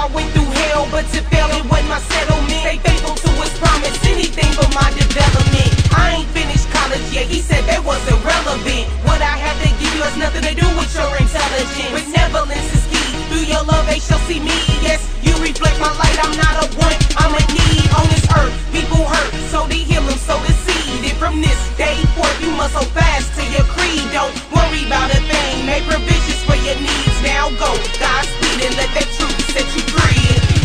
I went through hell, but to fail it wasn't my settlement. Stay faithful to his promise, anything for my development. I ain't finished college yet, he said that was irrelevant. What I have to give you has nothing to do with your intelligence. Benevolence is key, through your love they shall see me. Yes, you reflect my light, I'm not a want, I'm a need. On this earth, people hurt, so they heal them, so the seed. And from this day forth, you must hold fast to your creed. Don't worry about a thing, make provisions for your needs. Now go, Godspeed, and let that truth set you free.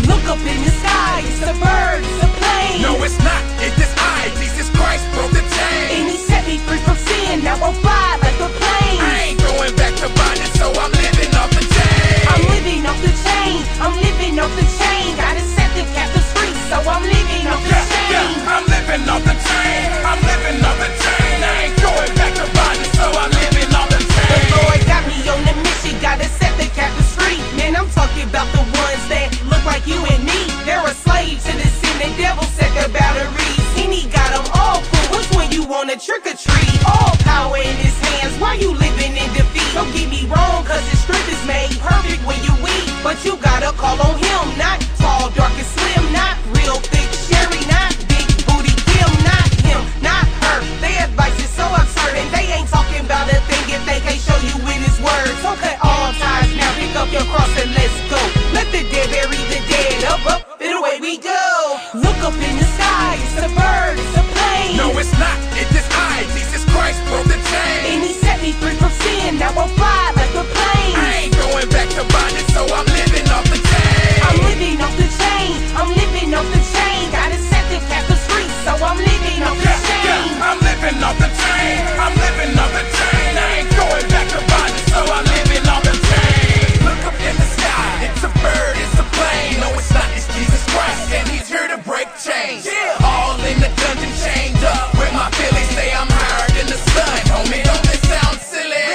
Look up in the sky, it's a bird, it's a plane. No, it's not, it is I, Jesus Christ broke the chain. And he set me free from sin, now I'll fly like a plane. I ain't going back to bondage, so I'm living off the chain. I'm living off the chain, I'm living off the chain. Gotta set the captives free, so I'm living off the chain. I'm living off the chain, I'm living off the chain. I ain't going back to bondage, so I'm living off the chain. The Lord got me on the mission, gotta set the captives free. Man, I'm talking about the ones that look like you and me. They're a slave to the sin, the devil set their batteries. And he got them all full, which one you wanna trick or treat? All power in his hands, why you living in defeat? Don't get me wrong, cause his strength is made perfect when you weak. But you gotta call on him, not tall, dark and slim, not real thick Sherry, not big booty Kim, not him, not her. Their advice is so absurd, and they ain't talking about a thing if they can't show you in his words. So cut all ties now, pick up your cross and let's go. Let the dead bury the dead, up, and away we go. Look up in the sky, it's a bird, it's a plane. No, it's not, it is I, Jesus Christ broke the chain. And he set me free from sin, now I'll fly like a plane. I ain't going back to bondage, so I'm living off the chain. I'm living off the chain, I'm living off the chain. Gotta set the captives free, so I'm living off the chain. I'm living off the chain, I'm living off the chain. I ain't going back to bondage, so I'm living off the chain. Look up in the sky, it's a bird, it's a plane. No, it's not, it's Jesus Christ, and he's here to break chains. All in the dungeon chained up, where my feelings say I'm higher than the sun. Homie, don't it sound silly?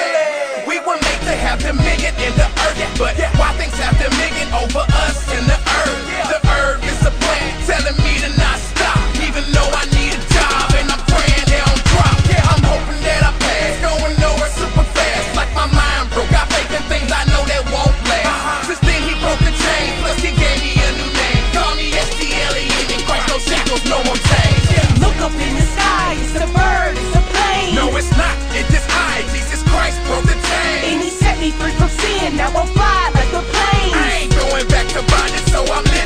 We were made to have dominion in the earth, but why things have dominion over us in the earth? The earth is a plan telling me to not stop, even though I need a job and I'm praying they don't drop. I'm hoping that I pass, going nowhere super fast, like my mind broke. I faith in things I know that won't last. Since then he broke the chain, plus he gave me a new name. Call me STLEN in Christ, no shackles, no more chains. Look up in the sky, it's a bird, it's a plane. No, it's not, it is I, Jesus Christ broke the chain. And he set me free from sin, now I'll fly like a plane. I ain't going back to bondage, so I'm living